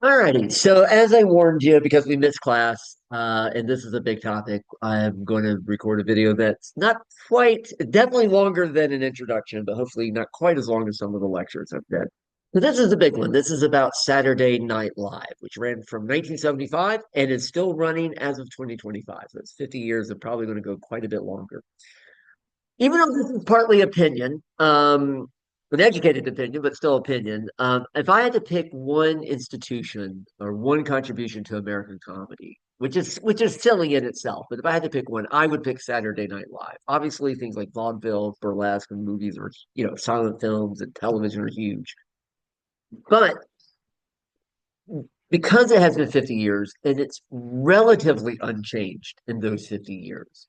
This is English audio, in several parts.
Alrighty, so as I warned you, because we missed class, and this is a big topic, I'm going to record a video that's not quite, definitely longer than an introduction, but hopefully not quite as long as some of the lectures I've done. So this is the big one. This is about Saturday Night Live, which ran from 1975 and is still running as of 2025. So it's 50 years and probably going to go quite a bit longer. Even though this is partly opinion, an educated opinion, but still opinion, if I had to pick one institution or one contribution to American comedy, which is silly in itself, but if I had to pick one, I would pick Saturday Night Live. Obviously, things like vaudeville, burlesque, and movies are, silent films and television are huge. But because it has been 50 years and it's relatively unchanged in those 50 years,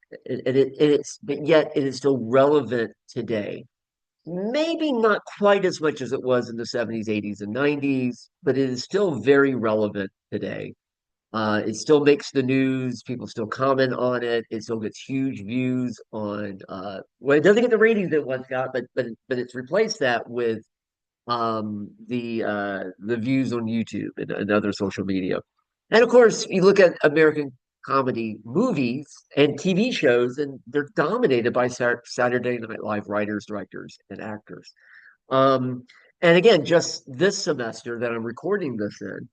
but yet it is still relevant today. Maybe not quite as much as it was in the 70s, 80s, and 90s, but it is still very relevant today. It still makes the news. People still comment on it. It still gets huge views on. Well, it doesn't get the ratings it once got, but it's replaced that with the views on YouTube and other social media. And of course, you look at American comedy movies and TV shows, and they're dominated by Saturday Night Live writers, directors, and actors. Um, and again, just this semester that I'm recording this in,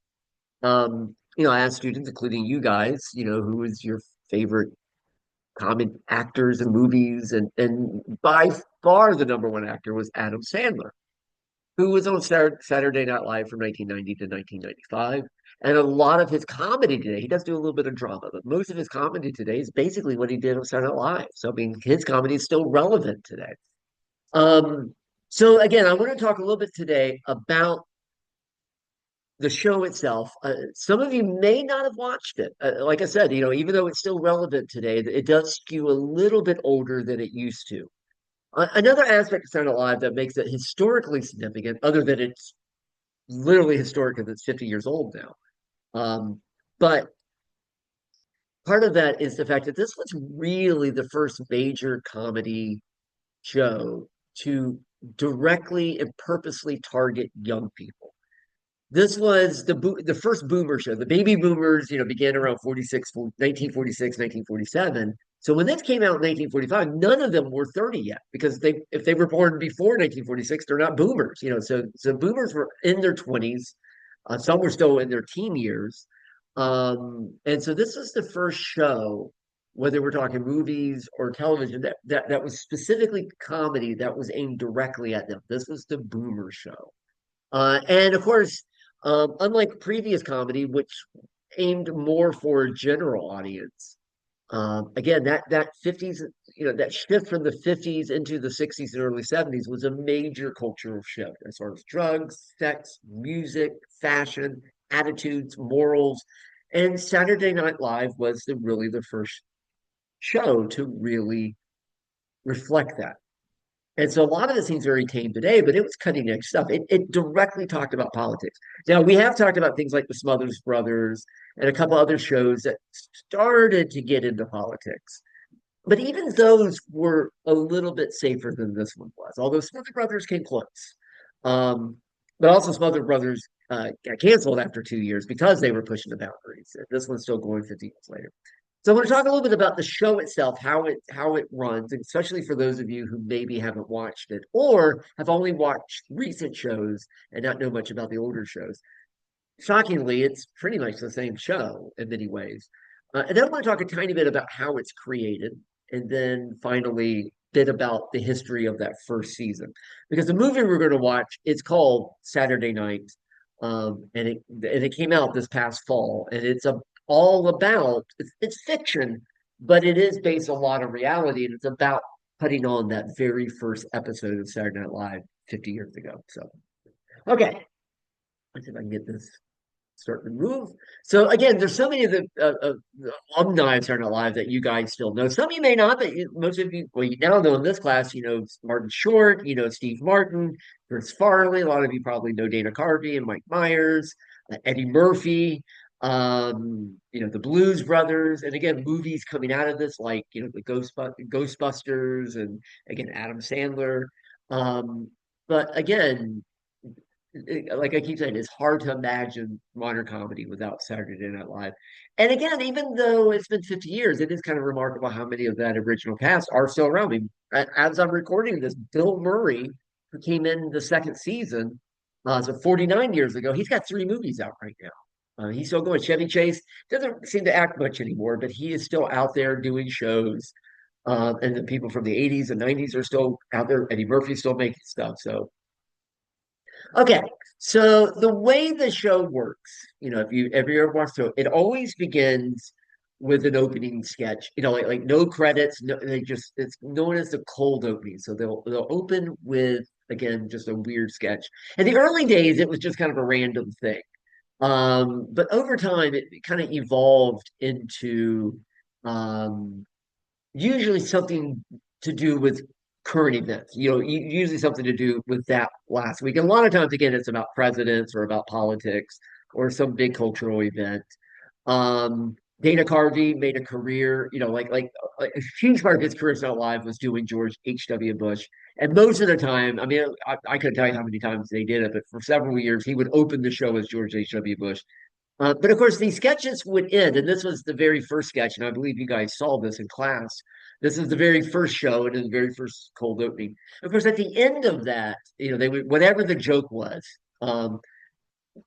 I asked students, including you guys, who is your favorite comic actors and movies, and by far the number one actor was Adam Sandler, who was on Saturday Night Live from 1990 to 1995. And a lot of his comedy today, he does do a little bit of drama, but most of his comedy today is basically what he did on Saturday Night Live. So, I mean, his comedy is still relevant today. Um, so, again, I want to talk a little bit today about the show itself. Some of you may not have watched it. Like I said, even though it's still relevant today, it does skew a little bit older than it used to. Another aspect of Saturday Night Live that makes it historically significant, other than it's literally historic because it's 50 years old now. But part of that is the fact that this was really the first major comedy show to directly and purposely target young people. This was the first boomer show. The baby boomers, began around 1946, 1947. So when this came out in 1945, none of them were 30 yet because if they were born before 1946, they're not boomers. So boomers were in their 20s. Some were still in their teen years. And so this was the first show, whether we're talking movies or television, that was specifically comedy that was aimed directly at them. This was the boomer show. And of course, unlike previous comedy, which aimed more for a general audience, again, that 50s, that shift from the 50s into the 60s and early 70s was a major cultural shift as far as drugs, sex, music, fashion, attitudes, morals. And Saturday Night Live was really the first show to really reflect that. And so a lot of it seems very tame today, but it was cutting edge stuff. It directly talked about politics. Now, we have talked about things like the Smothers Brothers and a couple other shows that started to get into politics. But even those were a little bit safer than this one was, although Smothers Brothers came close. Um, but also, Smothers Brothers got canceled after 2 years because they were pushing the boundaries. This one's still going 50 years later. So I want to talk a little bit about the show itself, how it runs, and especially for those of you who maybe haven't watched it or have only watched recent shows and not know much about the older shows. Shockingly, it's pretty much the same show in many ways. And then I want to talk a tiny bit about how it's created, and then finally a bit about the history of that first season. Because the movie we're going to watch, it's called Saturday Night, and it came out this past fall, and all about it's fiction, but it is based on a lot of reality, and it's about putting on that very first episode of Saturday Night Live 50 years ago. So, okay, let's see if I can get this starting to move. So again, there's so many of the alumni of Saturday Night Live that you guys still know. Some of you may not, but most of you, well, you now know in this class, Martin Short, Steve Martin, Chris Farley. A lot of you probably know Dana Carvey and Mike Myers, Eddie Murphy, the Blues Brothers, and again, movies coming out of this like the Ghostbusters, and again Adam Sandler. Um, but again, like I keep saying, it's hard to imagine modern comedy without Saturday Night Live. And again, even though it's been 50 years, it is kind of remarkable how many of that original cast are still around. I mean, as I'm recording this, Bill Murray, who came in the second season, so 49 years ago, he's got three movies out right now. He's still going. Chevy Chase doesn't seem to act much anymore, but he is still out there doing shows. And the people from the 80s and 90s are still out there. Eddie Murphy's still making stuff. So okay, so the way the show works, if you ever watch the show, it always begins with an opening sketch. Like no credits, no, they just it's known as the cold opening. So they'll open with again just a weird sketch. In the early days, it was just kind of a random thing. But over time, it kind of evolved into um, usually something to do with current events. Usually something to do with that last week. And a lot of times, again, it's about presidents or about politics or some big cultural event. Dana Carvey made a career, like a huge part of his career not live was doing George H.W. Bush. And most of the time, I mean, I couldn't tell you how many times they did it, but for several years, he would open the show as George H.W. Bush. But of course, these sketches would end, and this was the very first sketch, and I believe you guys saw this in class. This is the very first show, and the very first cold opening. Of course, at the end of that, they would whatever the joke was,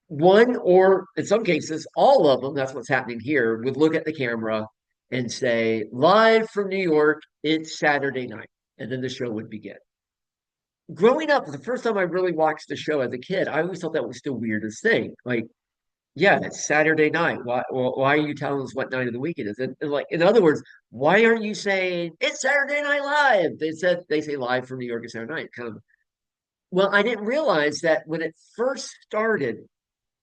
one or in some cases, all of them. That's what's happening here. Would look at the camera and say, "Live from New York, it's Saturday night," and then the show would begin. Growing up, the first time I really watched the show as a kid, I always thought that was the weirdest thing. Like yeah, it's Saturday night. Why are you telling us what night of the week it is? And like, in other words, why aren't you saying it's Saturday Night Live? They say live from New York is Saturday night. Kind of. Well, I didn't realize that when it first started,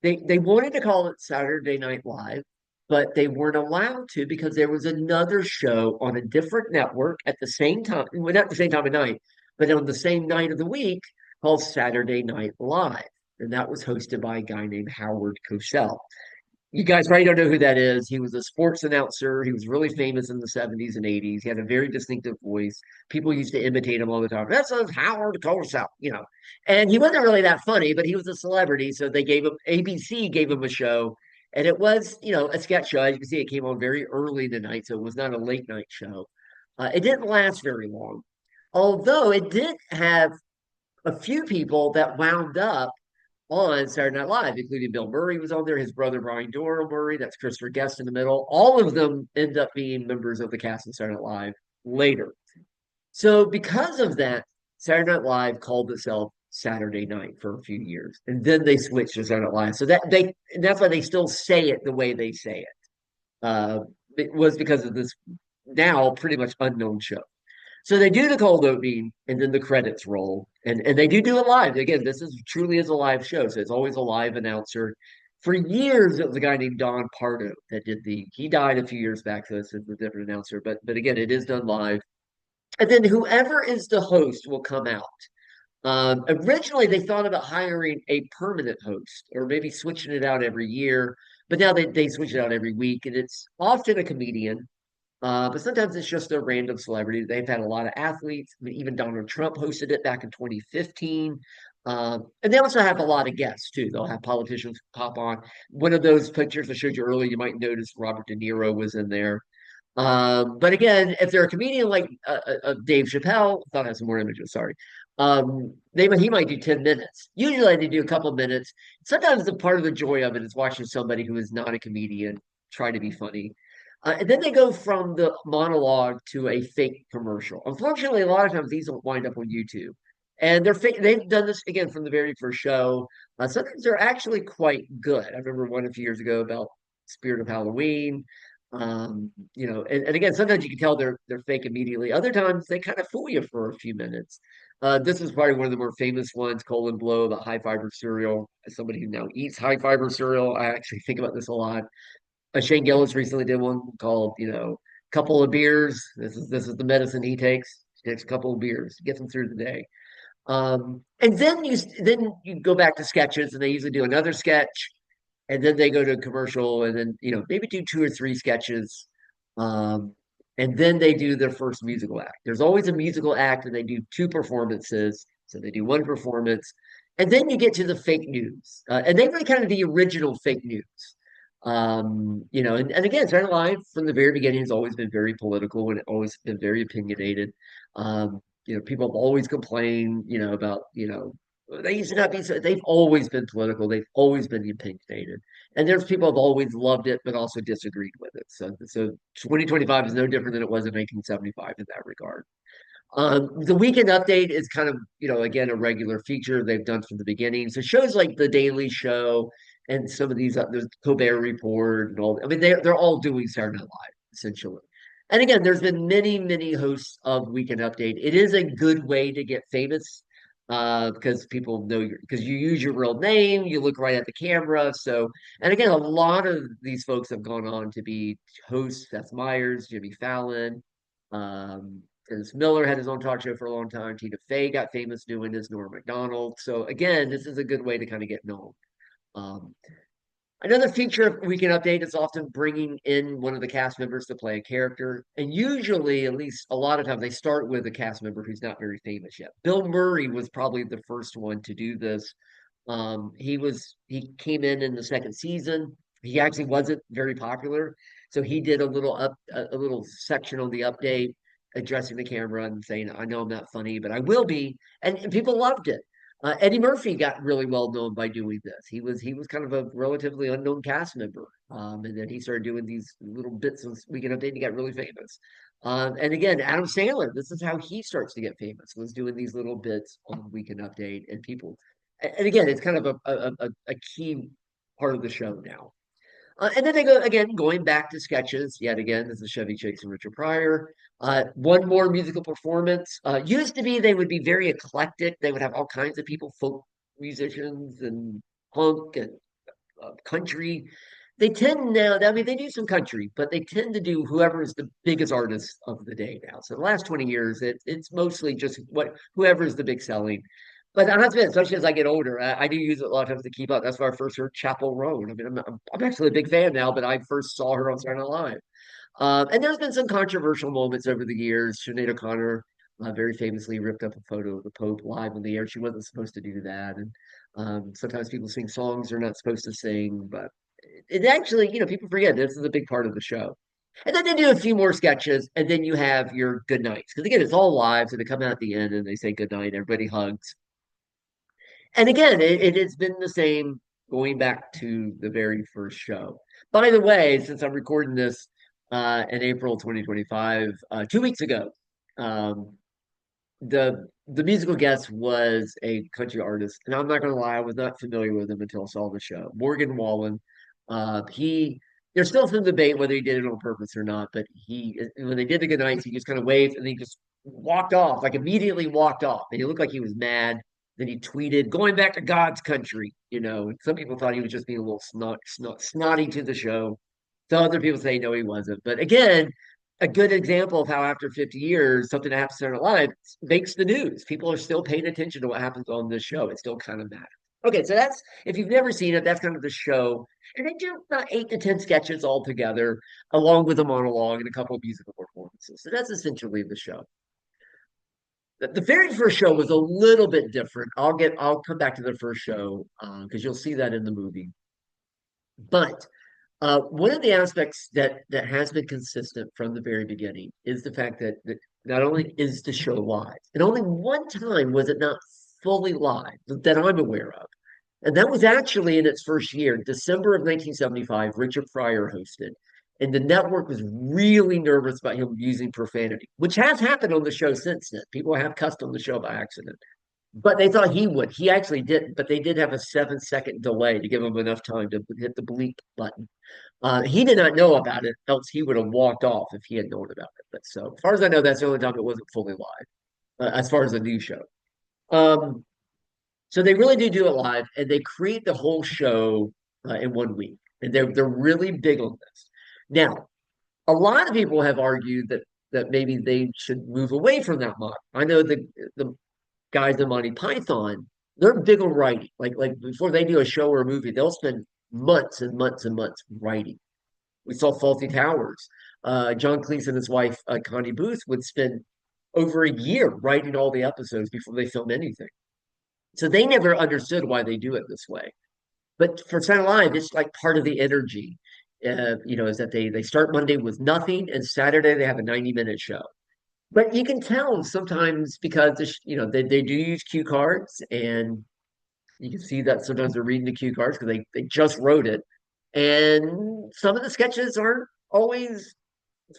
they wanted to call it Saturday Night Live, but they weren't allowed to because there was another show on a different network at the same time. Well, not the same time of night, but on the same night of the week called Saturday Night Live. And that was hosted by a guy named Howard Cosell. You guys probably don't know who that is. He was a sports announcer. He was really famous in the 70s and 80s. He had a very distinctive voice. People used to imitate him all the time. This is Howard Cosell. And he wasn't really that funny, but he was a celebrity. So they gave him, ABC gave him a show. And it was, a sketch show. As you can see, it came on very early in the night. So it was not a late night show. It didn't last very long, although it did have a few people that wound up on Saturday Night Live, including Bill Murray was on there, his brother Brian Doyle Murray, that's Christopher Guest in the middle. All of them end up being members of the cast of Saturday Night Live later. So because of that, Saturday Night Live called itself Saturday Night for a few years, and then they switched to Saturday Night Live. So that's why they still say it the way they say it. It was because of this now pretty much unknown show. So they do the cold opening and then the credits roll. And they do it live. Again, this is truly is a live show. So it's always a live announcer. For years, it was a guy named Don Pardo that did he died a few years back, so it's a different announcer. But again, it is done live. And then whoever is the host will come out. Originally, they thought about hiring a permanent host or maybe switching it out every year. But now they switch it out every week. And it's often a comedian. But sometimes it's just a random celebrity. They've had a lot of athletes. I mean, even Donald Trump hosted it back in 2015. And they also have a lot of guests too. They'll have politicians pop on. One of those pictures I showed you earlier, you might notice Robert De Niro was in there. But again, if they're a comedian like Dave Chappelle, I thought I had some more images, sorry. He might do 10 minutes. Usually they do a couple minutes. Sometimes the part of the joy of it is watching somebody who is not a comedian try to be funny. And then they go from the monologue to a fake commercial. Unfortunately, a lot of times these will wind up on YouTube. And they're fake. They've done this again from the very first show. Sometimes they're actually quite good. I remember one a few years ago about Spirit of Halloween. And again, sometimes you can tell they're fake immediately. Other times they kind of fool you for a few minutes. This is probably one of the more famous ones, Colin Blow, the high fiber cereal. As somebody who now eats high fiber cereal, I actually think about this a lot. Shane Gillis recently did one called, couple of beers. This is the medicine he takes. He takes a couple of beers, gets him through the day. And then you go back to sketches, and they usually do another sketch, and then they go to a commercial, and then maybe do two or three sketches, and then they do their first musical act. There's always a musical act, and they do two performances. So they do one performance, And then you get to the fake news, and they were kind of the original fake news. And again, Saturday Night Live from the very beginning has always been very political and always been very opinionated. People have always complained, about, they used to not be so, they've always been political, they've always been opinionated. And there's people who've always loved it, but also disagreed with it. So 2025 is no different than it was in 1975 in that regard. The weekend update is kind of, again, a regular feature they've done from the beginning. So shows like The Daily Show and some of these, there's Colbert Report and all. I mean, they're all doing Saturday Night Live essentially. And again, there's been many, many hosts of Weekend Update. It is a good way to get famous, because people know because you use your real name, you look right at the camera. So, and again, a lot of these folks have gone on to be hosts. Seth Meyers, Jimmy Fallon. Dennis Miller had his own talk show for a long time. Tina Fey got famous doing this. Norm Macdonald. So again, this is a good way to kind of get known. Um, Another feature of Weekend Update is often bringing in one of the cast members to play a character. And usually, at least a lot of times, they start with a cast member who's not very famous yet. Bill Murray was probably the first one to do this. He came in the second season. He actually wasn't very popular, so he did a little section on the update, addressing the camera and saying, "I know I'm not funny, but I will be," and people loved it. Eddie Murphy got really well known by doing this. He was kind of a relatively unknown cast member, and then he started doing these little bits of Weekend Update. And he got really famous. And again, Adam Sandler. This is how he starts to get famous. Was doing these little bits on Weekend Update, and people. And again, it's kind of a key part of the show now. And then they go again, going back to sketches yet again. This is Chevy Chase and Richard Pryor. One more musical performance. Used to be they would be very eclectic. They would have all kinds of people, folk musicians and punk and country. They tend now, I mean, they do some country, but they tend to do whoever is the biggest artist of the day now. So the last 20 years, it's mostly just whoever is the big selling. But I have to admit, especially as I get older, I do use it a lot of times to keep up. That's why I first heard Chapel Roan. I mean, I'm actually a big fan now, but I first saw her on Saturday Night Live. And there's been some controversial moments over the years. Sinead O'Connor very famously ripped up a photo of the Pope live on the air. She wasn't supposed to do that. And sometimes people sing songs they're not supposed to sing, but it actually, people forget this is a big part of the show. And then they do a few more sketches, and then you have your good nights. Because again, it's all live, so they come out at the end and they say good night, everybody hugs. And again, it has been the same going back to the very first show. By the way, since I'm recording this in April 2025, 2 weeks ago, um, the musical guest was a country artist, and I'm not going to lie, I was not familiar with him until I saw the show. Morgan Wallen. He There's still some debate whether he did it on purpose or not, but when they did the good nights, he just kind of waved and he just walked off, like immediately walked off, and he looked like he was mad. Then he tweeted, "Going back to God's country." And some people thought he was just being a little snotty to the show. Some other people say no, he wasn't. But again, a good example of how after 50 years, something that happens in our life makes the news. People are still paying attention to what happens on this show. It still kind of matters. Okay, so that's if you've never seen it, that's kind of the show. And they do about 8 to 10 sketches all together, along with a monologue and a couple of musical performances. So that's essentially the show. The very first show was a little bit different. I'll come back to the first show because you'll see that in the movie. But one of the aspects that has been consistent from the very beginning is the fact that not only is the show live, and only one time was it not fully live that I'm aware of. And that was actually in its first year, December of 1975, Richard Pryor hosted. And the network was really nervous about him using profanity, which has happened on the show since then. People have cussed on the show by accident. But they thought he would. He actually didn't, but they did have a 7-second delay to give him enough time to hit the bleep button. He did not know about it, else he would have walked off if he had known about it. But so, as far as I know, that's the only time it wasn't fully live, as far as the news show. Um, so they really do it live, and they create the whole show in one week, and they're really big on this. Now, a lot of people have argued that maybe they should move away from that model. I know the guys in Monty Python, they're big on writing. Like before they do a show or a movie, they'll spend months and months and months writing. We saw Faulty Towers. John Cleese and his wife Connie Booth would spend over a year writing all the episodes before they film anything. So they never understood why they do it this way. But for Saturday Night Live, it's like part of the energy. Is that they start Monday with nothing, and Saturday they have a 90-minute show. But you can tell sometimes because they do use cue cards, and you can see that sometimes they're reading the cue cards because they just wrote it. And some of the sketches aren't always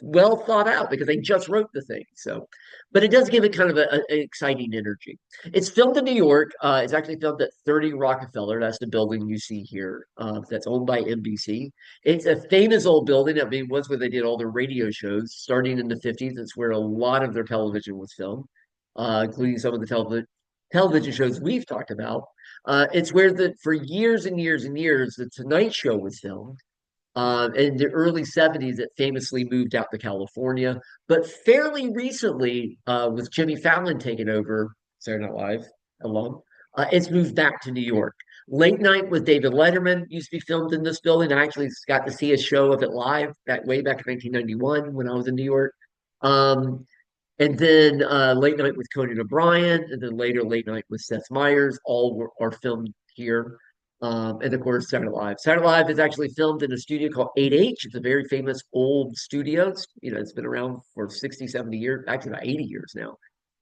well thought out because they just wrote the thing. So, but it does give it kind of an exciting energy. It's filmed in New York. It's actually filmed at 30 Rockefeller. That's the building you see here. That's owned by NBC. It's a famous old building. I mean, was where they did all their radio shows starting in the 50s. It's where a lot of their television was filmed, including some of the television shows we've talked about. It's where for years and years and years, the Tonight Show was filmed. In the early 70s, it famously moved out to California. But fairly recently, with Jimmy Fallon taking over Saturday Night Live alum, it's moved back to New York. Late Night with David Letterman used to be filmed in this building. I actually got to see a show of it live way back in 1991 when I was in New York. Um, and then Late Night with Conan O'Brien, and then later Late Night with Seth Meyers, are filmed here. And of course, Saturday Night Live. Saturday Night Live is actually filmed in a studio called 8H. It's a very famous old studio. It's been around for 60, 70 years, actually about 80 years now.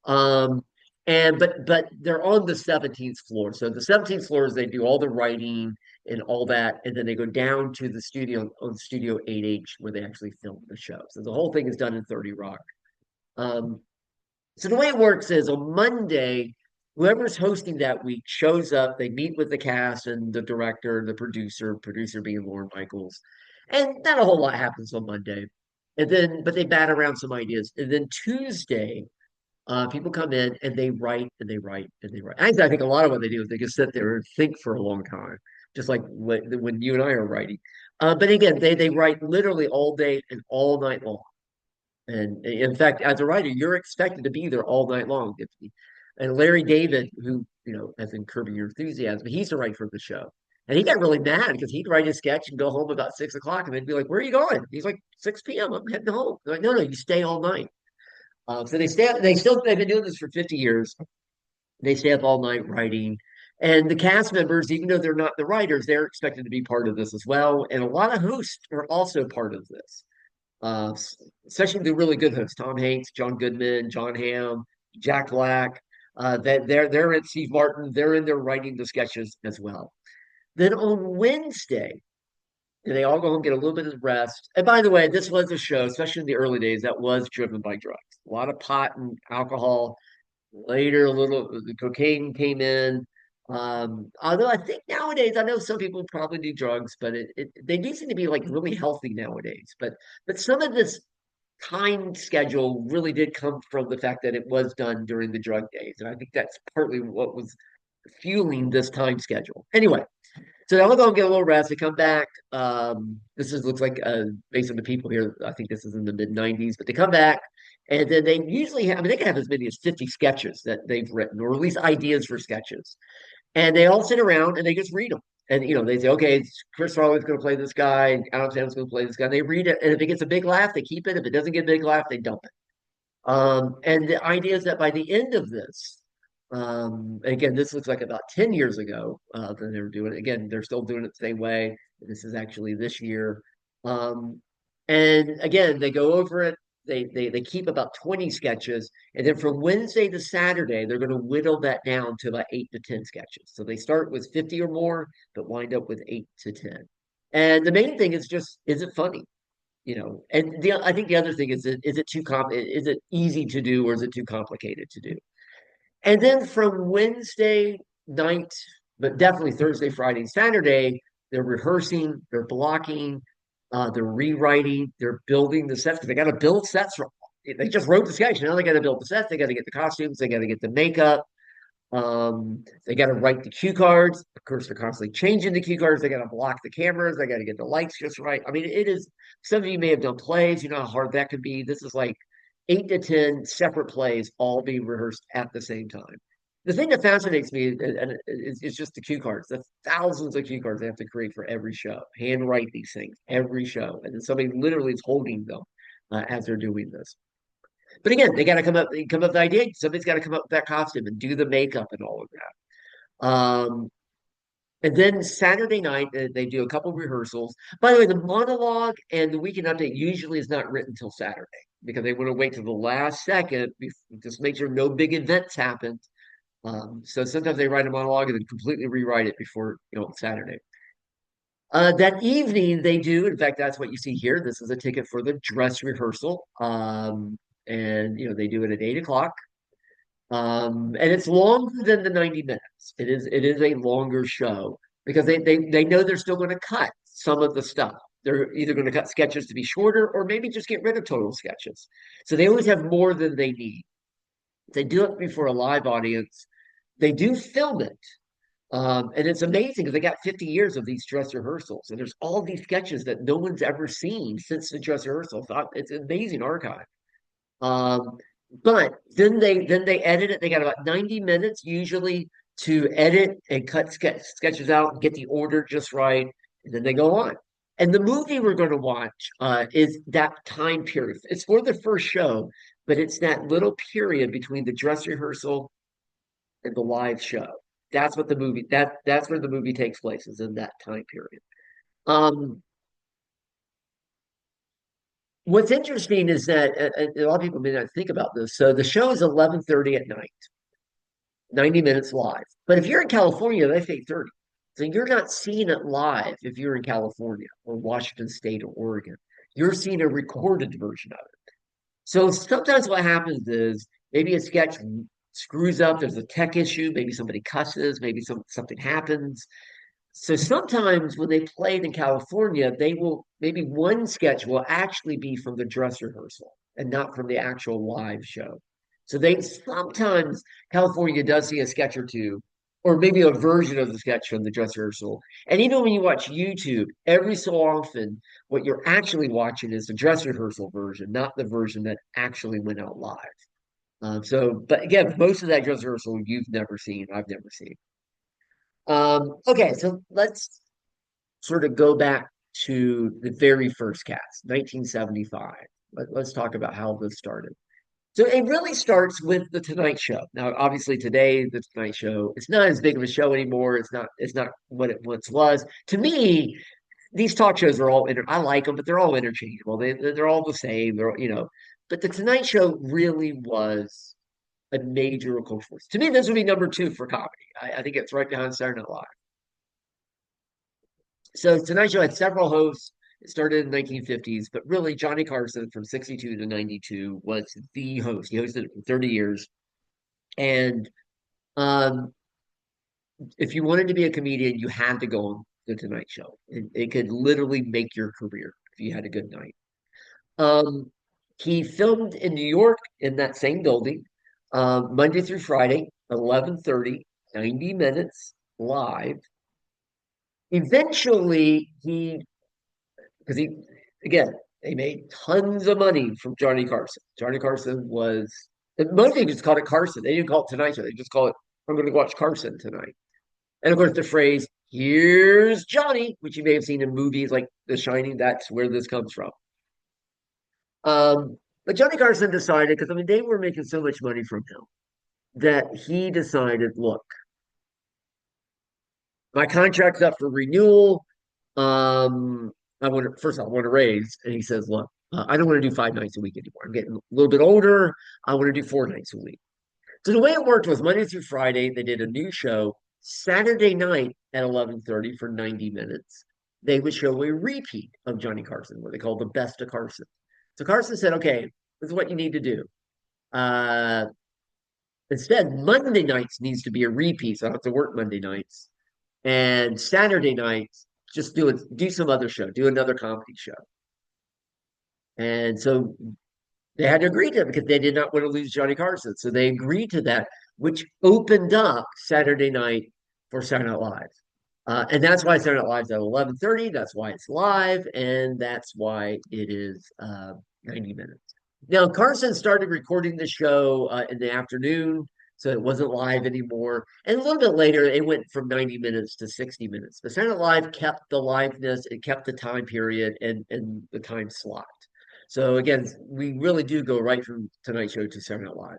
Um, but they're on the 17th floor. So the 17th floor is they do all the writing and all that, and then they go down to the studio on Studio 8H where they actually film the show. So the whole thing is done in 30 Rock. Um, so the way it works is on Monday, whoever's hosting that week shows up. They meet with the cast and the director, the producer being Lauren Michaels, and not a whole lot happens on Monday. But they bat around some ideas. And then Tuesday, people come in and they write and they write and they write. Actually, I think a lot of what they do is they just sit there and think for a long time, just like when you and I are writing. But again, they write literally all day and all night long. And in fact, as a writer, you're expected to be there all night long. And Larry David, who, has been Curbing Your Enthusiasm, he's the writer of the show. And he got really mad because he'd write a sketch and go home about 6 o'clock and they'd be like, "Where are you going?" He's like, 6 p.m. I'm heading home. They're like, "No, no, you stay all night." So they've been doing this for 50 years. They stay up all night writing. And the cast members, even though they're not the writers, they're expected to be part of this as well. And a lot of hosts are also part of this, uh, especially the really good hosts: Tom Hanks, John Goodman, John Hamm, Jack Black. That they're at Steve Martin. They're in there writing the sketches as well. Then on Wednesday, they all go home, get a little bit of rest. And by the way, this was a show, especially in the early days, that was driven by drugs. A lot of pot and alcohol. Later, a little the cocaine came in. Although I think nowadays, I know some people probably do drugs, but they do seem to be like really healthy nowadays. But some of this time schedule really did come from the fact that it was done during the drug days, and I think that's partly what was fueling this time schedule. Anyway, so they'll go and get a little rest. They come back. This looks like based on the people here, I think this is in the mid '90s, but they come back. And then they usually have, I mean, they can have as many as 50 sketches that they've written, or at least ideas for sketches. And they all sit around and they just read them. And they say, okay, Chris Farley's going to play this guy, Adam Sandler's going to play this guy. And they read it, and if it gets a big laugh, they keep it. If it doesn't get a big laugh, they dump it. And the idea is that by the end of this, again, this looks like about 10 years ago that they were doing it. Again, they're still doing it the same way. This is actually this year. Um, and again, they go over it. They keep about 20 sketches. And then from Wednesday to Saturday, they're going to whittle that down to about 8 to 10 sketches. So they start with 50 or more, but wind up with 8 to 10. And the main thing is just, is it funny? And I think the other thing is it is it easy to do or is it too complicated to do? And then from Wednesday night, but definitely Thursday, Friday, and Saturday, they're rehearsing, they're blocking, they're rewriting, they're building the sets because they got to build sets. They just wrote the sketch. Now they got to build the sets. They got to get the costumes. They got to get the makeup. They got to write the cue cards. Of course, they're constantly changing the cue cards. They got to block the cameras. They got to get the lights just right. I mean, it is. Some of you may have done plays. You know how hard that could be. This is like 8 to 10 separate plays all being rehearsed at the same time. The thing that fascinates me is just the cue cards. The thousands of cue cards they have to create for every show. Handwrite these things every show, and then somebody literally is holding them as they're doing this. But again, they got to come up with the idea. Somebody's got to come up with that costume and do the makeup and all of that. Um, and then Saturday night, they do a couple rehearsals. By the way, the monologue and the weekend update usually is not written until Saturday because they want to wait till the last second, just make sure no big events happen. So sometimes they write a monologue and then completely rewrite it before, Saturday. That evening they do. In fact, that's what you see here. This is a ticket for the dress rehearsal. And they do it at 8 o'clock. And it's longer than the 90 minutes. It is a longer show because they know they're still going to cut some of the stuff. They're either going to cut sketches to be shorter or maybe just get rid of total sketches. So they always have more than they need. They do it before a live audience. They do film it. And it's amazing because they got 50 years of these dress rehearsals, and there's all these sketches that no one's ever seen since the dress rehearsal. It's an amazing archive. Um, but then they edit it. They got about 90 minutes usually to edit and cut sketches out and get the order just right, and then they go on. And the movie we're going to watch is that time period. It's for the first show, but it's that little period between the dress rehearsal and the live show. That's where the movie takes place, is in that time period. Um, what's interesting is that a lot of people may not think about this. So the show is 11:30 at night, 90 minutes live. But if you're in California, that's 8:30. So you're not seeing it live if you're in California or Washington State or Oregon. You're seeing a recorded version of it. So sometimes what happens is maybe a sketch screws up, there's a tech issue, maybe somebody cusses, maybe something happens. So sometimes when they played in California, they will maybe one sketch will actually be from the dress rehearsal and not from the actual live show. So they sometimes California does see a sketch or two, or maybe a version of the sketch from the dress rehearsal. And even when you watch YouTube, every so often, what you're actually watching is the dress rehearsal version, not the version that actually went out live. But again, most of that dress rehearsal you've never seen, I've never seen. Okay, so let's sort of go back to the very first cast, 1975. Let's talk about how this started. So it really starts with the Tonight Show. Now, obviously, today the Tonight Show it's not as big of a show anymore. It's not what it once was. To me, these talk shows are all I like them, but they're all interchangeable. They're all the same. But the Tonight Show really was a major cultural force. To me, this would be number two for comedy. I think it's right behind Saturday Night Live. So Tonight Show had several hosts. It started in the 1950s, but really Johnny Carson from 62 to 92 was the host. He hosted it for 30 years. And um, if you wanted to be a comedian, you had to go on the Tonight Show. It could literally make your career if you had a good night. Um, he filmed in New York in that same building, Monday through Friday, 11:30, 90 minutes live. Eventually, because again, they made tons of money from Johnny Carson. Johnny Carson was, and most people just called it Carson. They didn't call it Tonight Show. They just call it, I'm going to watch Carson tonight. And of course, the phrase, here's Johnny, which you may have seen in movies like The Shining, that's where this comes from. But Johnny Carson decided, because I mean, they were making so much money from him, that he decided, look, my contract's up for renewal. Um, I want to raise. And he says, look, I don't want to do 5 nights a week anymore. I'm getting a little bit older. I want to do 4 nights a week. So the way it worked was Monday through Friday, they did a new show. Saturday night at 11:30 for 90 minutes, they would show a repeat of Johnny Carson, what they call the best of Carson. So Carson said, okay, this is what you need to do. Uh, Instead, Monday nights needs to be a repeat. So I don't have to work Monday nights. And Saturday nights, just do some other show, do another comedy show. And so they had to agree to it because they did not want to lose Johnny Carson. So they agreed to that, which opened up Saturday night for Saturday Night Live. And that's why Saturday Night Live's at 11:30. That's why it's live, and that's why it is 90 minutes. Now, Carson started recording the show in the afternoon, so it wasn't live anymore. And a little bit later, it went from 90 minutes to 60 minutes. But Saturday Night Live kept the liveness, it kept the time period and the time slot. So again, we really do go right from Tonight Show to Saturday Night Live.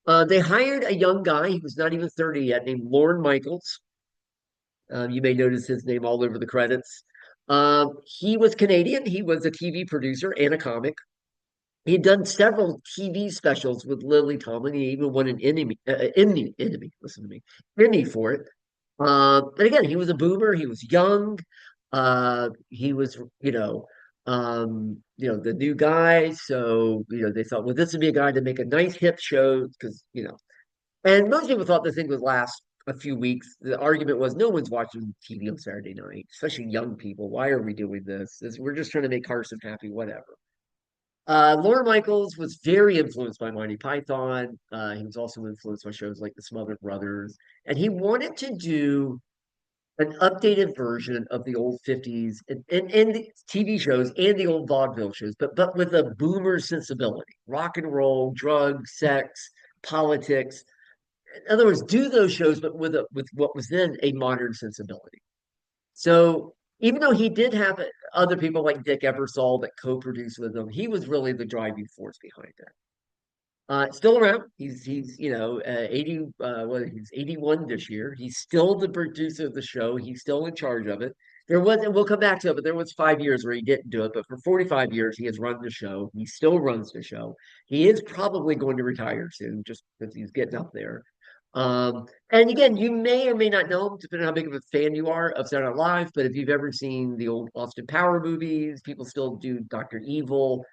They hired a young guy, he was not even 30 yet, named Lorne Michaels. You may notice his name all over the credits. He was Canadian. He was a TV producer and a comic. He'd done several TV specials with Lily Tomlin. He even won an listen to me, Emmy for it. And again, he was a boomer. He was young. He was, the new guy. So, they thought, well, this would be a guy to make a nice hip show because, and most people thought the thing would last a few weeks. The argument was no one's watching TV on Saturday night, especially young people. Why are we doing this? We're just trying to make Carson happy, whatever. Lorne Michaels was very influenced by Monty Python. He was also influenced by shows like The Smothers Brothers, and he wanted to do an updated version of the old 50s and the TV shows and the old vaudeville shows, but with a boomer sensibility, rock and roll, drugs, sex, politics. In other words, do those shows, but with what was then a modern sensibility. So even though he did have other people like Dick Ebersol that co-produced with him, he was really the driving force behind it. Still around. He's 80 he's 81 this year. He's still the producer of the show. He's still in charge of it. There was, and we'll come back to it, but there was 5 years where he didn't do it. But for 45 years, he has run the show. He still runs the show. He is probably going to retire soon, just because he's getting up there. And again, you may or may not know him, depending on how big of a fan you are of Saturday Night Live. But if you've ever seen the old Austin Power movies, people still do Dr. Evil.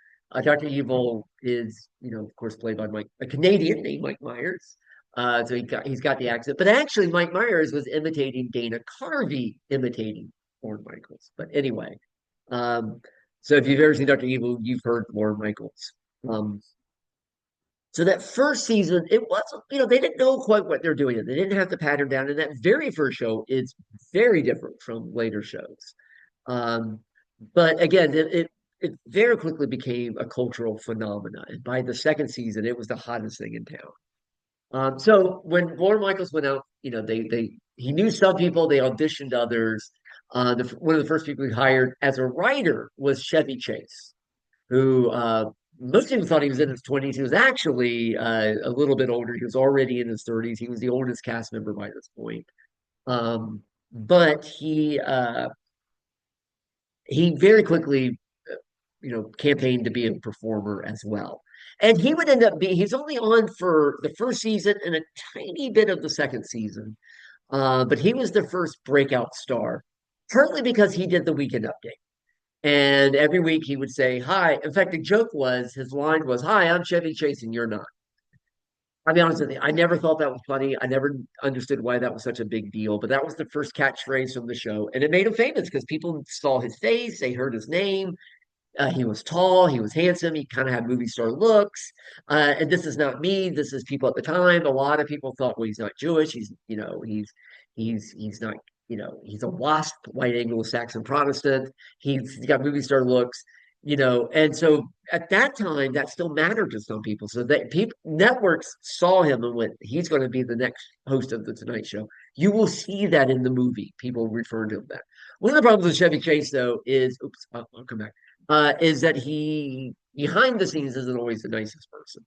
Dr. Evil is, of course, played by a Canadian named Mike Myers. So he's got the accent. But actually, Mike Myers was imitating Dana Carvey, imitating Lorne Michaels. But anyway, um, so if you've ever seen Dr. Evil, you've heard Lorne Michaels. Um, so that first season, it wasn't, they didn't know quite what they're doing. They didn't have the pattern down. And that very first show is very different from later shows. Um, but again, it very quickly became a cultural phenomenon. And by the second season, it was the hottest thing in town. So when Lorne Michaels went out, he knew some people, they auditioned others. One of the first people he hired as a writer was Chevy Chase, who most people thought he was in his 20s. He was actually a little bit older. He was already in his 30s. He was the oldest cast member by this point. But he very quickly, campaigned to be a performer as well. And he would end up being, he's only on for the first season and a tiny bit of the second season. But he was the first breakout star, partly because he did the weekend update. And every week he would say, hi. In fact, the joke was, his line was, hi, I'm Chevy Chase and you're not. I'll be honest with you, I never thought that was funny. I never understood why that was such a big deal, but that was the first catchphrase from the show. And it made him famous because people saw his face, they heard his name. He was tall, he was handsome, he kind of had movie star looks. And this is not me, this is people at the time. A lot of people thought, well, he's not Jewish, he's not, he's a WASP, white Anglo-Saxon Protestant. He's got movie star looks, and so at that time that still mattered to some people. So that people networks saw him and went, he's going to be the next host of the Tonight Show. You will see that in the movie, people refer to him that. One of the problems with Chevy Chase, though, is I'll come back is that he behind the scenes isn't always the nicest person.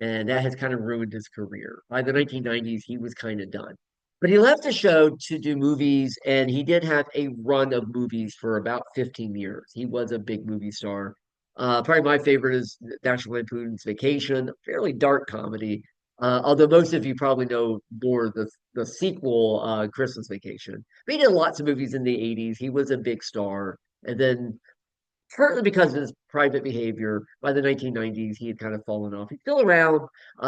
And that has kind of ruined his career. By the 1990s, he was kind of done. But he left the show to do movies, and he did have a run of movies for about 15 years. He was a big movie star. Probably my favorite is National Lampoon's Vacation, a fairly dark comedy. Although most of you probably know more the sequel, Christmas Vacation. But he did lots of movies in the 80s. He was a big star. And then partly because of his private behavior, by the 1990s, he had kind of fallen off. He's still around.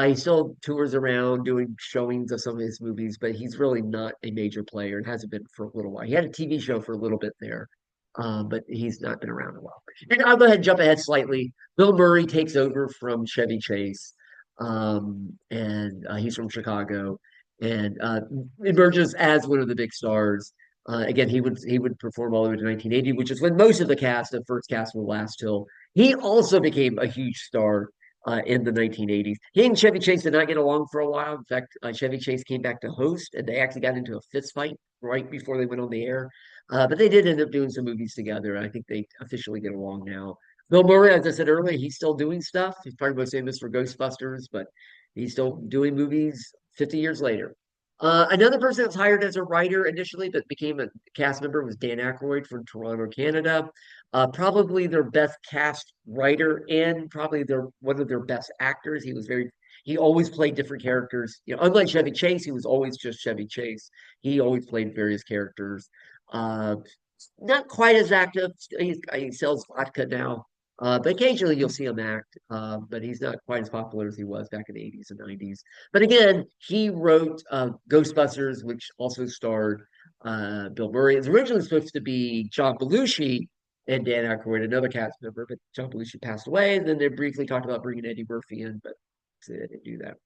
He still tours around doing showings of some of his movies, but he's really not a major player and hasn't been for a little while. He had a TV show for a little bit there, but he's not been around a while. And I'll go ahead and jump ahead slightly. Bill Murray takes over from Chevy Chase, and he's from Chicago and emerges as one of the big stars. Again, he would perform all the way to 1980, which is when most of the first cast will last till. He also became a huge star in the 1980s. He and Chevy Chase did not get along for a while. In fact, Chevy Chase came back to host, and they actually got into a fist fight right before they went on the air. But they did end up doing some movies together. I think they officially get along now. Bill Murray, as I said earlier, he's still doing stuff. He's probably most famous for Ghostbusters, but He's still doing movies 50 years later. Another person that was hired as a writer initially, but became a cast member was Dan Aykroyd from Toronto, Canada. Probably their best cast writer and probably their one of their best actors. He always played different characters. You know, unlike Chevy Chase, he was always just Chevy Chase. He always played various characters. Uh, Not quite as active. He sells vodka now, but occasionally you'll see him act. But he's not quite as popular as he was back in the 80s and 90s. But again, he wrote Ghostbusters, which also starred Bill Murray. It was originally supposed to be John Belushi and Dan Aykroyd, another cast member, but John Belushi passed away. And then they briefly talked about bringing Eddie Murphy in, but they didn't do that.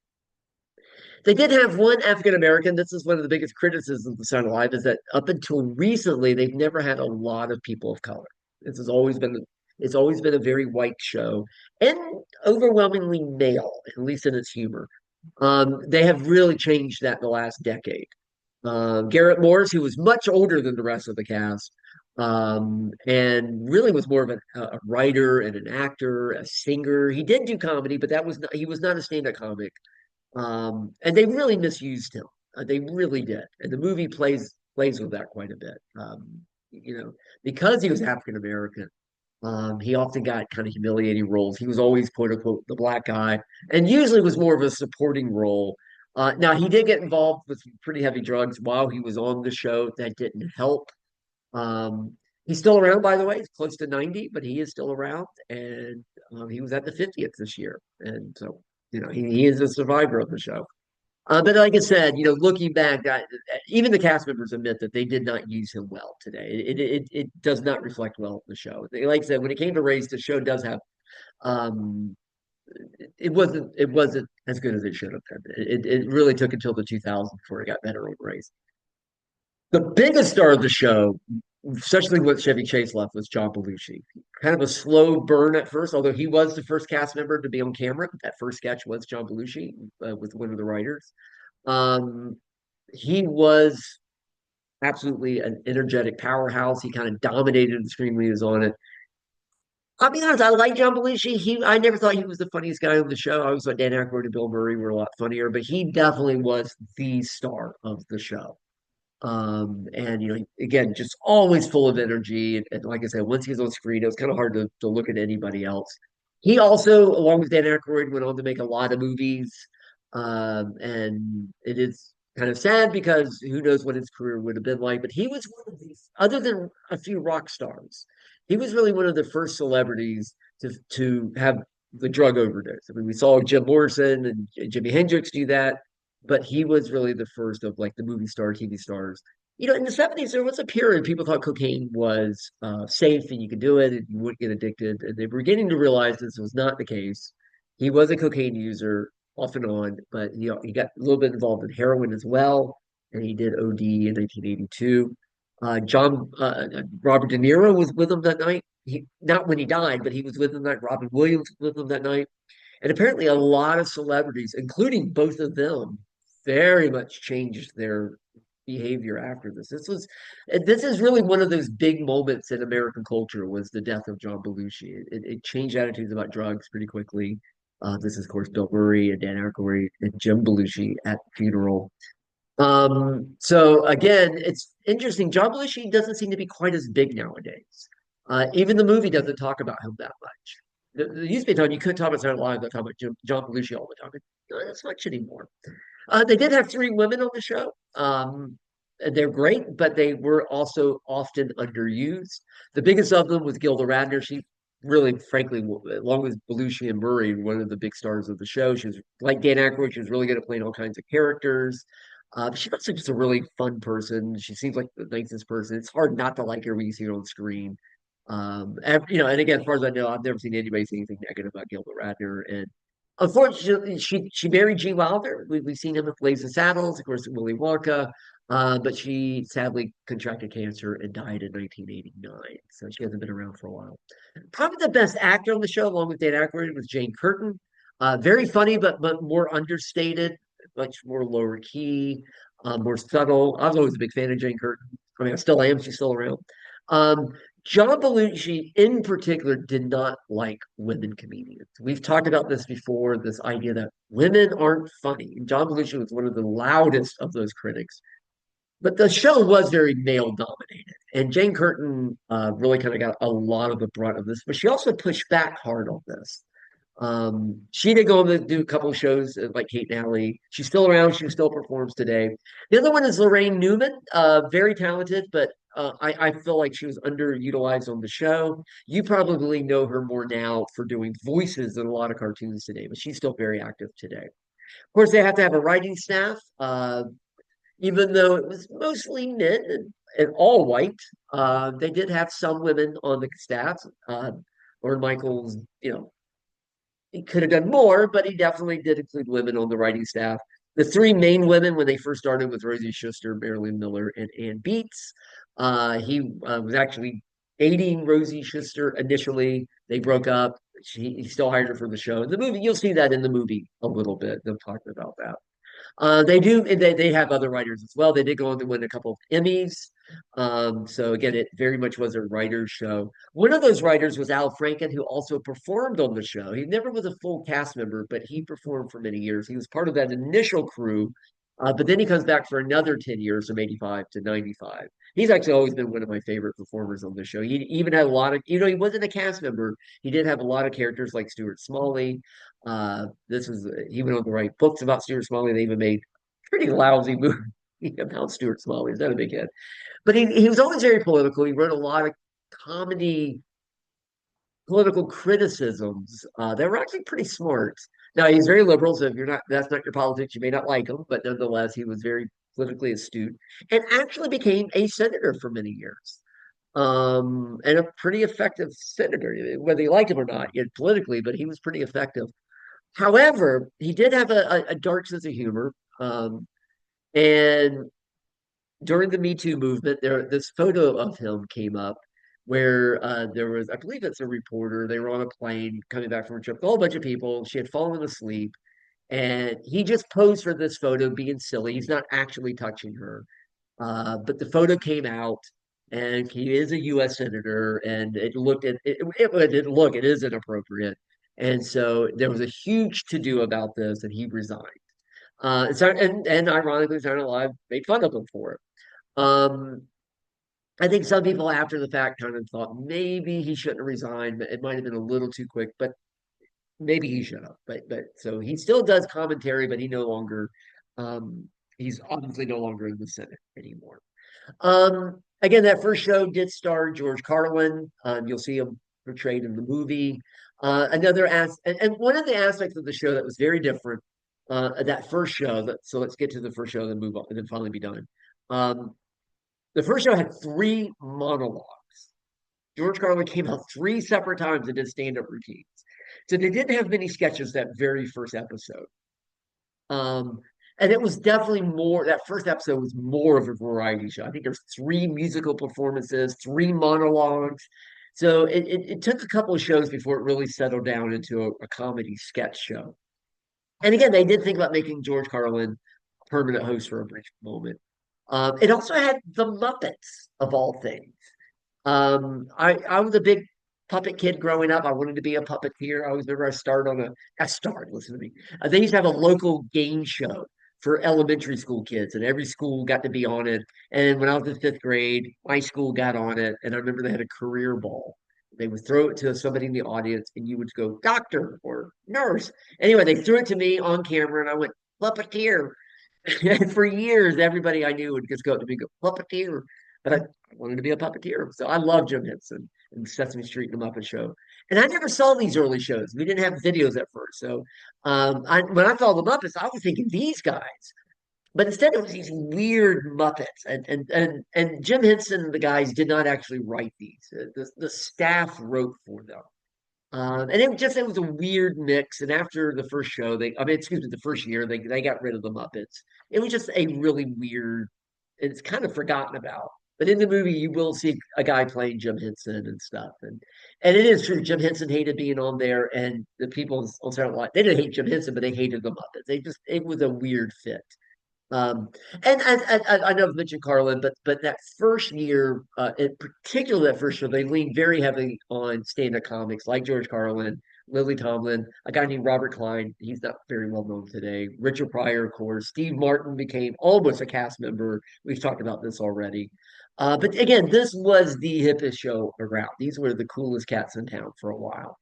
They did have one African American. This is one of the biggest criticisms of Saturday Night Live is that up until recently, they've never had a lot of people of color. This has always been it's always been a very white show and overwhelmingly male, at least in its humor. They have really changed that in the last decade. Garrett Morris, who was much older than the rest of the cast, and really was more of a writer and an actor, a singer. He did do comedy, but he was not a stand-up comic. And they really misused him. They really did. And the movie plays with that quite a bit. You know, because he was African American, he often got kind of humiliating roles. He was always quote unquote the black guy, and usually was more of a supporting role. Now he did get involved with pretty heavy drugs while he was on the show. That didn't help. He's still around, by the way. He's close to 90, but he is still around, and he was at the 50th this year, and so he is a survivor of the show. But like I said, looking back, even the cast members admit that they did not use him well today. It does not reflect well on the show. Like I said, when it came to race, the show does have um, it wasn't as good as it should have been. It really took until the 2000s before it got better on race. The biggest star of the show, especially when Chevy Chase left, was John Belushi. Kind of a slow burn at first, although he was the first cast member to be on camera. That first sketch was John Belushi with one of the writers. Um, he was absolutely an energetic powerhouse. He kind of dominated the screen when he was on it. I'll be honest, I like John Belushi. I never thought he was the funniest guy on the show. I always thought Dan Aykroyd and Bill Murray were a lot funnier, but he definitely was the star of the show. And again, just always full of energy. And like I said, once he's on screen, it was kind of hard to look at anybody else. He also, along with Dan Aykroyd, went on to make a lot of movies. And it is kind of sad because who knows what his career would have been like. But he was one of these, other than a few rock stars, he was really one of the first celebrities to have the drug overdose. I mean, we saw Jim Morrison and Jimi Hendrix do that, but he was really the first of like the movie star, TV stars. In the 70s, there was a period people thought cocaine was safe and you could do it and you wouldn't get addicted. And they were beginning to realize this was not the case. He was a cocaine user off and on, but he got a little bit involved in heroin as well. And he did OD in 1982. Robert De Niro was with him that night. Not when he died, but he was with him that Robin Williams was with him that night. And apparently, a lot of celebrities, including both of them, very much changed their behavior after this. This is really one of those big moments in American culture was the death of John Belushi. It changed attitudes about drugs pretty quickly. This is, of course, Bill Murray and Dan Aykroyd and Jim Belushi at the funeral. So again, it's interesting. John Belushi doesn't seem to be quite as big nowadays. Even the movie doesn't talk about him that much. There used to be a time you couldn't talk about Saturday Night Live without talking about John Belushi all the time. Not as much anymore. They did have three women on the show. They're great, but they were also often underused. The biggest of them was Gilda Radner. She really, frankly, along with Belushi and Murray, one of the big stars of the show. She was like Dan Aykroyd. She was really good at playing all kinds of characters. She's also just a really fun person. She seems like the nicest person. It's hard not to like her when you see her on screen. And again, as far as I know, I've never seen anybody say anything negative about Gilda Radner. And unfortunately, she married Gene Wilder. We've seen him with Blazing Saddles, of course, Willy Wonka. But she sadly contracted cancer and died in 1989. So she hasn't been around for a while. Probably the best actor on the show, along with Dan Aykroyd, was Jane Curtin. Very funny, but more understated, much more lower key, more subtle. I was always a big fan of Jane Curtin. I mean, I still am. She's still around. Um, John Belushi, in particular, did not like women comedians. We've talked about this before, this idea that women aren't funny. And John Belushi was one of the loudest of those critics. But the show was very male dominated. And Jane Curtin really kind of got a lot of the brunt of this, but she also pushed back hard on this. She did go on to do a couple of shows like Kate Nally. She's still around. She still performs today. The other one is Lorraine Newman, very talented, but I feel like she was underutilized on the show. You probably know her more now for doing voices in a lot of cartoons today, but she's still very active today. Of course, they have to have a writing staff, even though it was mostly men and all white. They did have some women on the staff. Lord Michaels, he could have done more, but he definitely did include women on the writing staff. The three main women when they first started with Rosie Schuster, Marilyn Miller, and Ann Beats. He was actually dating Rosie Schuster initially. They broke up. He still hired her for the show. The movie, you'll see that in the movie a little bit. Them talking about that. They do. They have other writers as well. They did go on to win a couple of Emmys. So again, it very much was a writer's show. One of those writers was Al Franken, who also performed on the show. He never was a full cast member, but he performed for many years. He was part of that initial crew, but then he comes back for another 10 years from 85 to 95. He's actually always been one of my favorite performers on the show. He even had a lot of, he wasn't a cast member. He did have a lot of characters like Stuart Smalley. This was he went on to write books about Stuart Smalley. They even made pretty lousy movie about Stuart Smalley. He's not a big hit, but he was always very political. He wrote a lot of comedy, political criticisms that were actually pretty smart. Now he's very liberal, so if you're not that's not your politics, you may not like him, but nonetheless, he was very politically astute and actually became a senator for many years. And a pretty effective senator, whether you like him or not, yet politically, but he was pretty effective. However, he did have a dark sense of humor. And during the Me Too movement, this photo of him came up where there was, I believe it's a reporter. They were on a plane coming back from a trip, a whole bunch of people. She had fallen asleep, and he just posed for this photo, being silly. He's not actually touching her, but the photo came out, and he is a U.S. senator, and it didn't look, it is inappropriate. And so there was a huge to do about this, and he resigned. And ironically, Saturday Night Live made fun of him for it. Um, I think some people after the fact kind of thought maybe he shouldn't have resigned, but it might have been a little too quick, but maybe he should have. But so he still does commentary, but he no longer he's obviously no longer in the Senate anymore. Again, that first show did star George Carlin. You'll see him portrayed in the movie. And one of the aspects of the show that was very different, that first show. So let's get to the first show, then move on, and then finally be done. Um, the first show had three monologues. George Carlin came out three separate times and did stand-up routines. So they didn't have many sketches that very first episode. Um, and it was definitely more, that first episode was more of a variety show. I think there's three musical performances, three monologues. So it took a couple of shows before it really settled down into a comedy sketch show. And again, they did think about making George Carlin a permanent host for a brief moment. It also had the Muppets, of all things. I was a big puppet kid growing up. I wanted to be a puppeteer. I always remember I started, listen to me. They used to have a local game show for elementary school kids, and every school got to be on it. And when I was in fifth grade, my school got on it, and I remember they had a career ball. They would throw it to somebody in the audience, and you would go, doctor or nurse. Anyway, they threw it to me on camera, and I went, puppeteer. And for years, everybody I knew would just go to me, go, puppeteer. But I wanted to be a puppeteer. So I love Jim Henson and Sesame Street and the Muppet Show. And I never saw these early shows. We didn't have videos at first. So when I saw the Muppets, I was thinking these guys. But instead, it was these weird Muppets. And Jim Henson and the guys did not actually write these. The staff wrote for them. And it was a weird mix. And after the first show, excuse me, the first year, they got rid of the Muppets. It was just a really weird, it's kind of forgotten about. But in the movie, you will see a guy playing Jim Henson and stuff. And it is true, Jim Henson hated being on there, and the people on Saturday Night Live, they didn't hate Jim Henson, but they hated the Muppets. It was a weird fit. Um, I know I've mentioned Carlin, but that first year, in particular that first year, they leaned very heavily on stand-up comics like George Carlin, Lily Tomlin, a guy named Robert Klein. He's not very well known today. Richard Pryor, of course. Steve Martin became almost a cast member. We've talked about this already. But again, this was the hippest show around. These were the coolest cats in town for a while.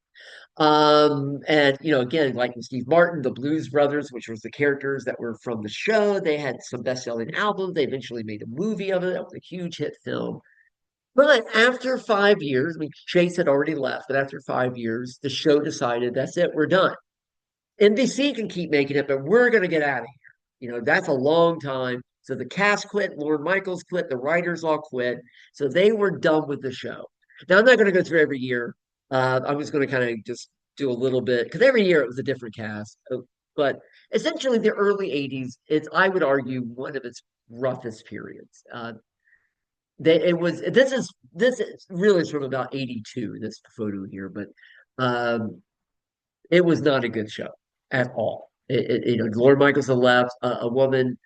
And again, like with Steve Martin, the Blues Brothers, which was the characters that were from the show, they had some best-selling albums. They eventually made a movie of it. That was a huge hit film. But after 5 years, I mean, Chase had already left, but after 5 years, the show decided that's it, we're done. NBC can keep making it, but we're going to get out of here. That's a long time. So the cast quit, Lorne Michaels quit, the writers all quit. So they were done with the show. Now, I'm not going to go through every year. I'm just going to kind of just do a little bit because every year it was a different cast. But essentially, the early 80s, I would argue, one of its roughest periods. This is really from about 82, this photo here, but um, it was not a good show at all. Lord Michelson left. A woman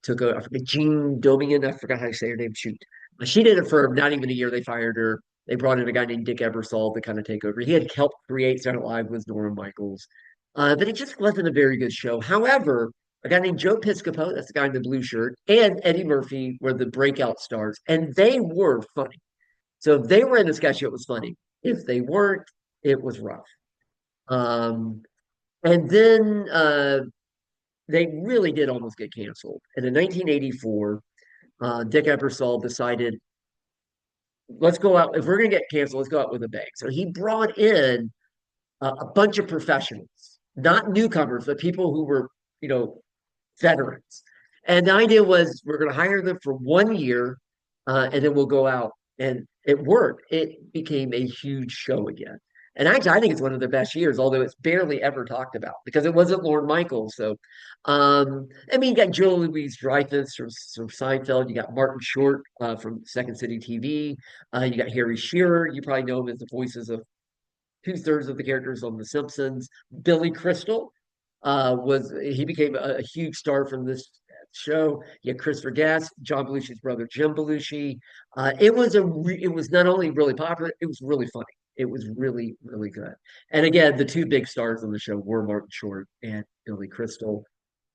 took I forget, Jean Domian. I forgot how to say her name. Shoot, she did it for not even a year. They fired her. They brought in a guy named Dick Ebersol to kind of take over. He had helped create Saturday Night Live with Norman Michaels, but it just wasn't a very good show. However, a guy named Joe Piscopo, that's the guy in the blue shirt, and Eddie Murphy were the breakout stars, and they were funny. So if they were in the sketch, it was funny. If they weren't, it was rough. Um, and then they really did almost get canceled. And in 1984, Dick Ebersol decided, let's go out. If we're going to get canceled, let's go out with a bang. So he brought in a bunch of professionals, not newcomers, but people who were, you know, veterans. And the idea was we're going to hire them for 1 year and then we'll go out. And it worked. It became a huge show again. And actually, I think it's one of their best years, although it's barely ever talked about because it wasn't Lorne Michaels. So, I mean, you got Julie Louise Dreyfus from Seinfeld. You got Martin Short from Second City TV. You got Harry Shearer. You probably know him as the voices of two-thirds of the characters on The Simpsons. Billy Crystal was he became a huge star from this show. You had Christopher Guest, John Belushi's brother Jim Belushi. It was not only really popular, it was really funny. It was really really good. And again, the two big stars on the show were Martin Short and Billy Crystal.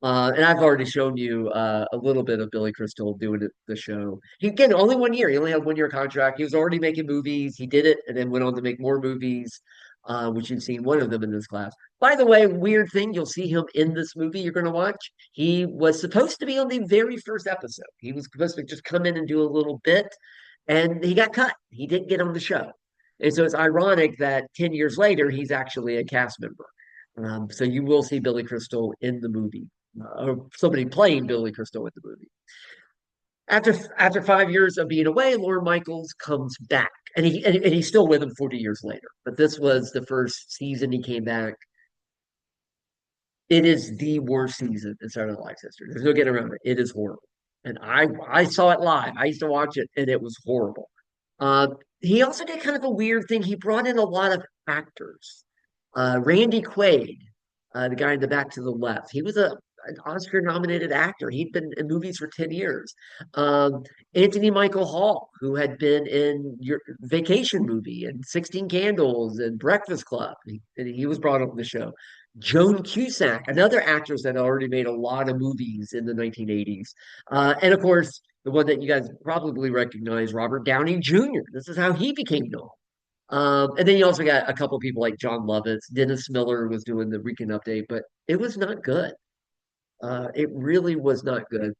And I've already shown you a little bit of Billy Crystal doing the show. He again only 1 year. He only had 1 year contract. He was already making movies. He did it and then went on to make more movies, which you've seen one of them in this class. By the way, weird thing, you'll see him in this movie you're going to watch. He was supposed to be on the very first episode. He was supposed to just come in and do a little bit, and he got cut. He didn't get on the show. And so it's ironic that 10 years later, he's actually a cast member. So you will see Billy Crystal in the movie, or somebody playing Billy Crystal in the movie. After 5 years of being away, Lorne Michaels comes back, and he's still with him 40 years later. But this was the first season he came back. It is the worst season in Saturday Night Live's history. There's no getting around it. It is horrible, and I saw it live. I used to watch it, and it was horrible. Uh, he also did kind of a weird thing. He brought in a lot of actors. Randy Quaid, the guy in the back to the left, he was an Oscar nominated actor. He'd been in movies for 10 years. Um, Anthony Michael Hall, who had been in your Vacation movie and 16 Candles and Breakfast Club, and he was brought up in the show. Joan Cusack, another actress that already made a lot of movies in the 1980s. And of course, the one that you guys probably recognize, Robert Downey Jr. This is how he became known. And then you also got a couple of people like John Lovitz. Dennis Miller was doing the Weekend Update, but it was not good. It really was not good.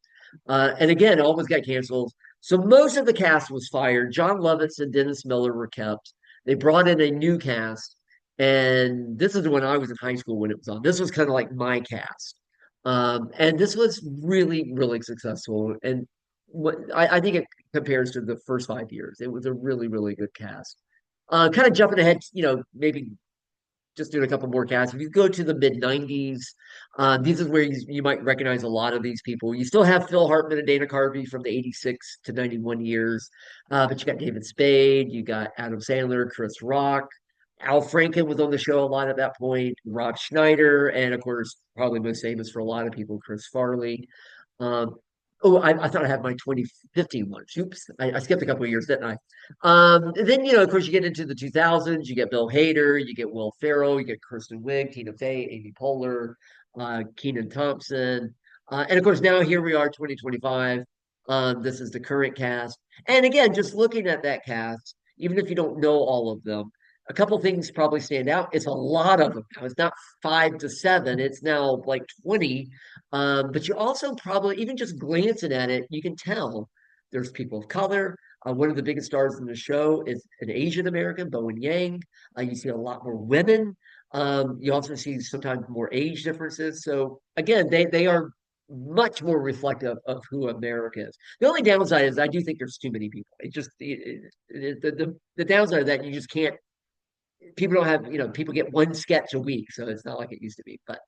And again, almost got canceled. So most of the cast was fired. John Lovitz and Dennis Miller were kept. They brought in a new cast. And this is when I was in high school when it was on. This was kind of like my cast. And this was really, really successful. And I think it compares to the first 5 years. It was a really, really good cast. Kind of jumping ahead, maybe just doing a couple more casts. If you go to the mid 90s, this is where you might recognize a lot of these people. You still have Phil Hartman and Dana Carvey from the 86 to 91 years, but you got David Spade, you got Adam Sandler, Chris Rock. Al Franken was on the show a lot at that point, Rob Schneider, and of course, probably most famous for a lot of people, Chris Farley. Um, oh, I thought I had my 2015 one. Oops, I skipped a couple of years, didn't I? Then, of course, you get into the 2000s. You get Bill Hader, you get Will Ferrell, you get Kristen Wiig, Tina Fey, Amy Poehler, Kenan Thompson, and of course, now here we are, 2025. This is the current cast, and again, just looking at that cast, even if you don't know all of them, a couple things probably stand out. It's a lot of them now. It's not five to seven. It's now like 20, but you also probably, even just glancing at it, you can tell there's people of color. One of the biggest stars in the show is an Asian American, Bowen Yang. You see a lot more women. You also see sometimes more age differences. So again, they are much more reflective of who America is. The only downside is I do think there's too many people. It just the downside of that you just can't. People don't have, people get one sketch a week, so it's not like it used to be. But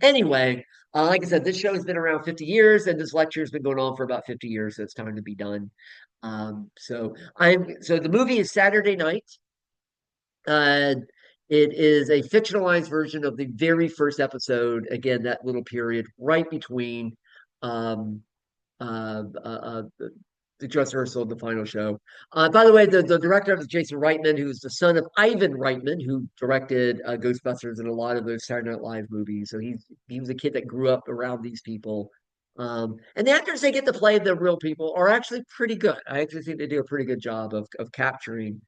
anyway, like I said, this show has been around 50 years, and this lecture has been going on for about 50 years, so it's time to be done. So the movie is Saturday Night. Uh, it is a fictionalized version of the very first episode. Again, that little period right between um, the dress rehearsal of the final show. By the way, the director of Jason Reitman, who's the son of Ivan Reitman, who directed Ghostbusters and a lot of those Saturday Night Live movies. So he was a kid that grew up around these people. And the actors they get to play the real people are actually pretty good. I actually think they do a pretty good job of capturing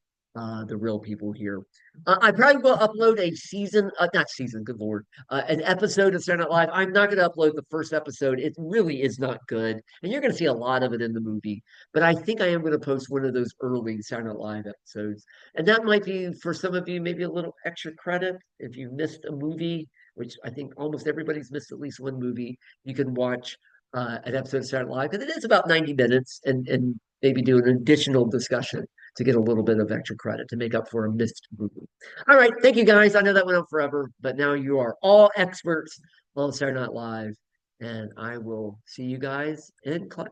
the real people here. I probably will upload a season, not season, good Lord, an episode of Saturday Night Live. I'm not going to upload the first episode. It really is not good. And you're going to see a lot of it in the movie. But I think I am going to post one of those early Saturday Night Live episodes. And that might be, for some of you, maybe a little extra credit. If you missed a movie, which I think almost everybody's missed at least one movie, you can watch an episode of Saturday Night Live. Because it is about 90 minutes and maybe do an additional discussion to get a little bit of extra credit to make up for a missed movie. All right. Thank you guys. I know that went on forever, but now you are all experts on Saturday Night Live. And I will see you guys in class.